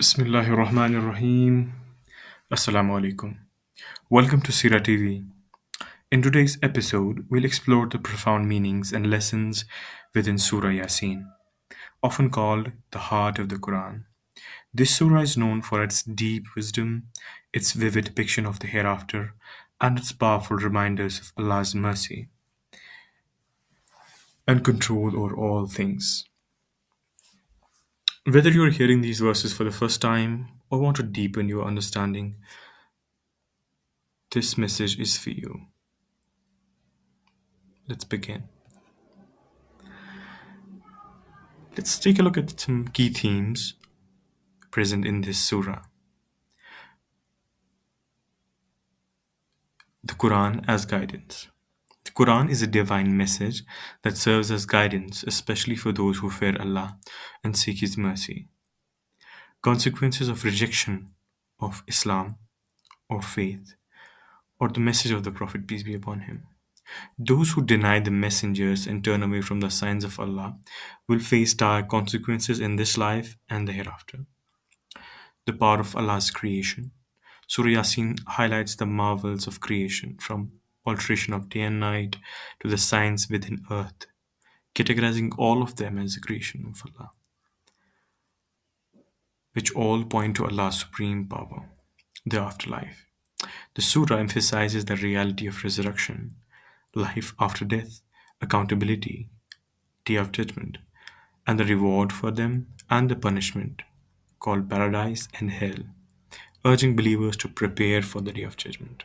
Bismillahir Rahmanir Rahim. Assalamu Alaikum. Welcome to Sira TV. In today's episode, we'll explore the profound meanings and lessons within Surah Yaseen, often called the heart of the Quran. This surah is known for its deep wisdom, its vivid depiction of the hereafter, and its powerful reminders of Allah's mercy and control over all things. Whether you're hearing these verses for the first time or want to deepen your understanding, this message is for you. Let's begin. Let's take a look at some key themes present in this surah. The Quran as guidance. The Quran is a divine message that serves as guidance, especially for those who fear Allah and seek His mercy. Consequences of rejection of Islam or faith or the message of the Prophet, peace be upon him. Those who deny the messengers and turn away from the signs of Allah will face dire consequences in this life and the hereafter. The power of Allah's creation. Surah Yaseen highlights the marvels of creation, from alteration of day and night to the signs within earth, categorizing all of them as a creation of Allah, which all point to Allah's supreme power. The afterlife. The surah emphasizes the reality of resurrection, life after death, accountability, day of judgment, and the reward for them and the punishment, called paradise and hell, urging believers to prepare for the day of judgment.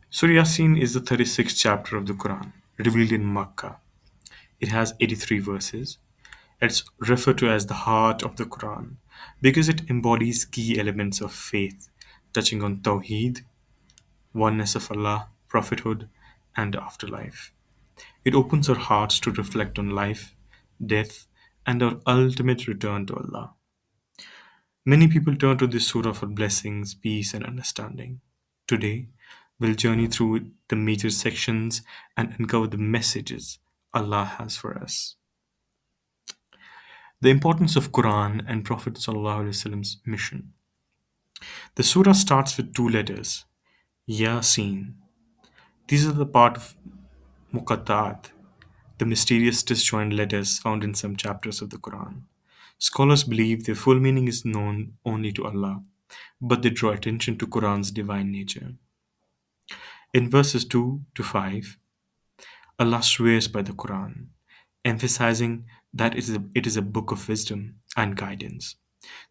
Surah Yasin is the 36th chapter of the Quran, revealed in Makkah. It has 83 verses. It's referred to as the heart of the Quran because it embodies key elements of faith, touching on Tawheed, oneness of Allah, prophethood, and the afterlife. It opens our hearts to reflect on life, death, and our ultimate return to Allah. Many people turn to this surah for blessings, peace, and understanding. Today, we'll journey through the major sections and uncover the messages Allah has for us. The importance of Quran and Prophet ﷺ's mission. The surah starts with two letters, Yasin. These are the part of Muqatta'at, the mysterious disjoint letters found in some chapters of the Quran. Scholars believe their full meaning is known only to Allah, but they draw attention to Quran's divine nature. In verses 2 to 5, Allah swears by the Quran, emphasizing that it is a book of wisdom and guidance.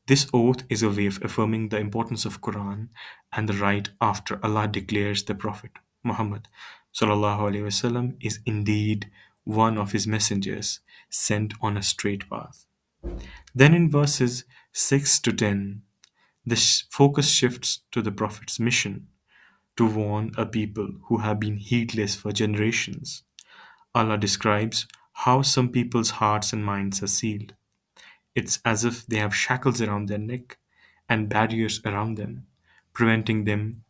This oath is a way of affirming the importance of Quran and the right after Allah declares the Prophet Muhammad ﷺ is indeed one of his messengers sent on a straight path. Then in verses 6 to 10, the focus shifts to the Prophet's mission to warn a people who have been heedless for generations. Allah describes how some people's hearts and minds are sealed. It's as if they have shackles around their neck and barriers around them, preventing them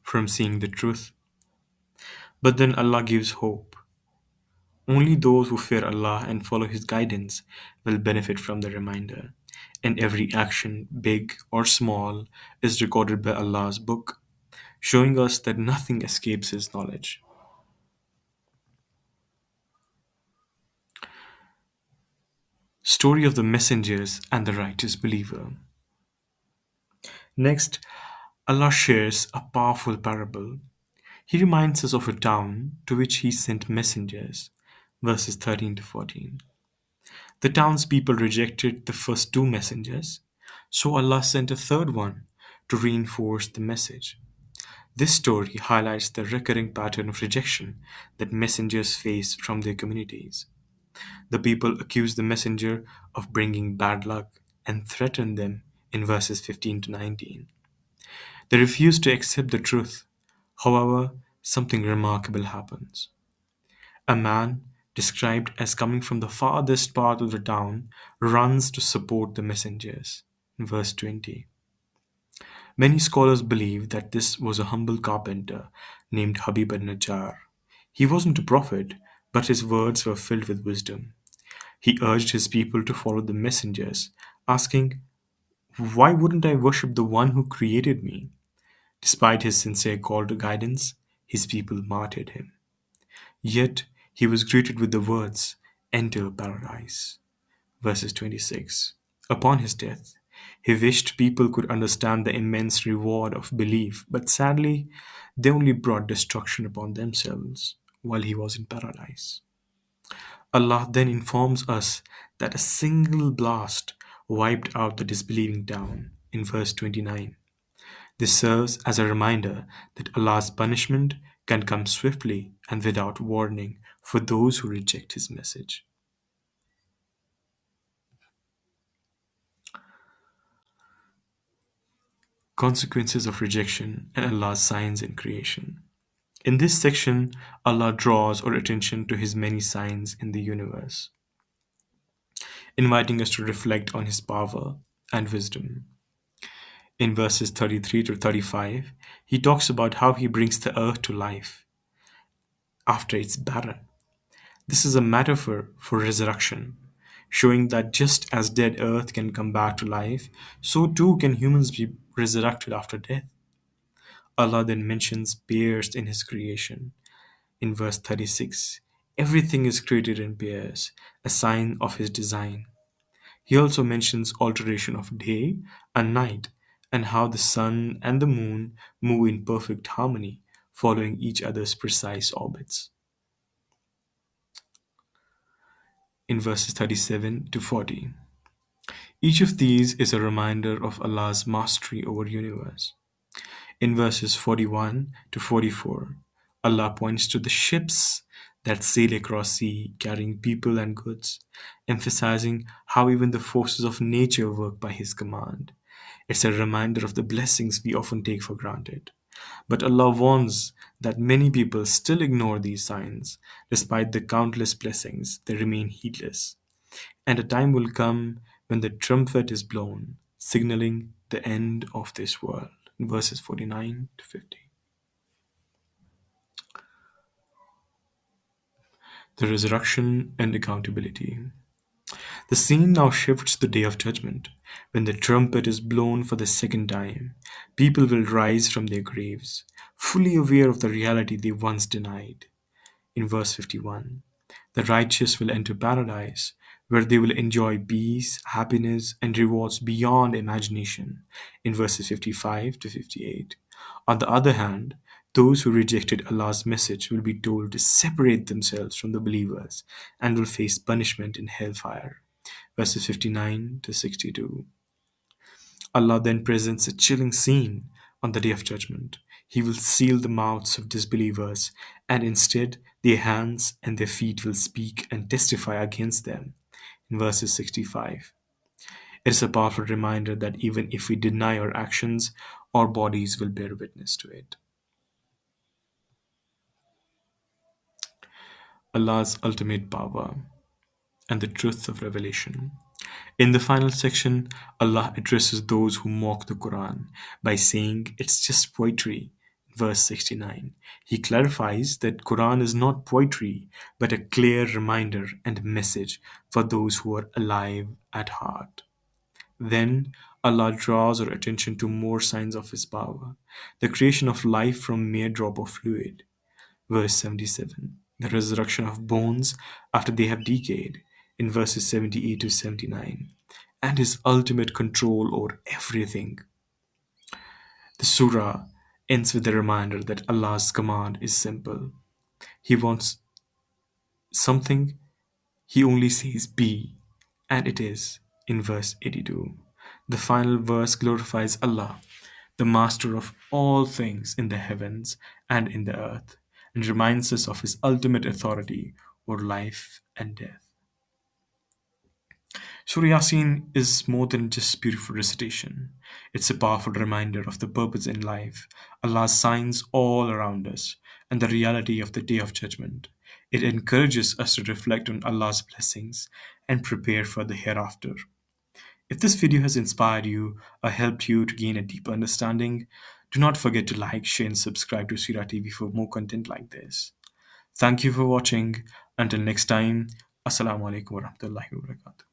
from seeing the truth. But then Allah gives hope. Only those who fear Allah and follow His guidance will benefit from the reminder, and every action, big or small, is recorded by Allah's book, showing us that nothing escapes His knowledge. Story of the messengers and the righteous believer. Next, Allah shares a powerful parable. He reminds us of a town to which He sent messengers, verses 13 to 14. The townspeople rejected the first two messengers, so Allah sent a third one to reinforce the message. This story highlights the recurring pattern of rejection that messengers face from their communities. The people accuse the messenger of bringing bad luck and threaten them in verses 15 to 19. They refuse to accept the truth. However, something remarkable happens. A man, described as coming from the farthest part of the town, runs to support the messengers. In verse 20. Many scholars believe that this was a humble carpenter named Habib al-Najjar. He wasn't a prophet, but his words were filled with wisdom. He urged his people to follow the messengers, asking, "Why wouldn't I worship the one who created me?" Despite his sincere call to guidance, his people martyred him. Yet he was greeted with the words, "Enter paradise." Verses 26. Upon his death, he wished people could understand the immense reward of belief, but sadly, they only brought destruction upon themselves while he was in paradise. Allah then informs us that a single blast wiped out the disbelieving town in verse 29. This serves as a reminder that Allah's punishment can come swiftly and without warning for those who reject His message. Consequences of rejection and Allah's signs in creation. In this section, Allah draws our attention to His many signs in the universe, inviting us to reflect on His power and wisdom. In verses 33 to 35, He talks about how He brings the earth to life after it's barren. This is a metaphor for resurrection, showing that just as dead earth can come back to life, so too can humans be resurrected after death. Allah then mentions pairs in His creation. In verse 36, everything is created in pairs, a sign of His design. He also mentions alteration of day and night and how the sun and the moon move in perfect harmony, following each other's precise orbits. In verses 37 to 40, each of these is a reminder of Allah's mastery over universe. In verses 41 to 44, Allah points to the ships that sail across sea carrying people and goods, emphasizing how even the forces of nature work by His command. It's a reminder of the blessings we often take for granted. But Allah warns that many people still ignore these signs. Despite the countless blessings, they remain heedless. And a time will come when the trumpet is blown, signaling the end of this world. In verses 49 to 50. The resurrection and accountability. The scene now shifts to the day of judgment. When the trumpet is blown for the second time, people will rise from their graves, fully aware of the reality they once denied. In verse 51, the righteous will enter paradise, where they will enjoy peace, happiness, and rewards beyond imagination. In verses 55 to 58. On the other hand, those who rejected Allah's message will be told to separate themselves from the believers and will face punishment in hellfire. Verses 59 to 62. Allah then presents a chilling scene on the day of judgment. He will seal the mouths of disbelievers, and instead their hands and their feet will speak and testify against them. In verses 65. It is a powerful reminder that even if we deny our actions, our bodies will bear witness to it. Allah's ultimate power and the truth of revelation. In the final section, Allah addresses those who mock the Qur'an by saying it's just poetry. Verse 69. He clarifies that Qur'an is not poetry, but a clear reminder and message for those who are alive at heart. Then Allah draws our attention to more signs of His power, the creation of life from mere drop of fluid. Verse 77, the resurrection of bones after they have decayed, in verses 78 to 79, and His ultimate control over everything. The surah ends with a reminder that Allah's command is simple. He wants something, He only says be, and it is, in verse 82. The final verse glorifies Allah, the master of all things in the heavens and in the earth, and reminds us of His ultimate authority over life and death. Surah Yaseen is more than just beautiful recitation. It's a powerful reminder of the purpose in life, Allah's signs all around us, and the reality of the Day of Judgment. It encourages us to reflect on Allah's blessings and prepare for the hereafter. If this video has inspired you or helped you to gain a deeper understanding, do not forget to like, share, and subscribe to Surah TV for more content like this. Thank you for watching. Until next time, Assalamu Alaikum warahmatullahi wabarakatuh.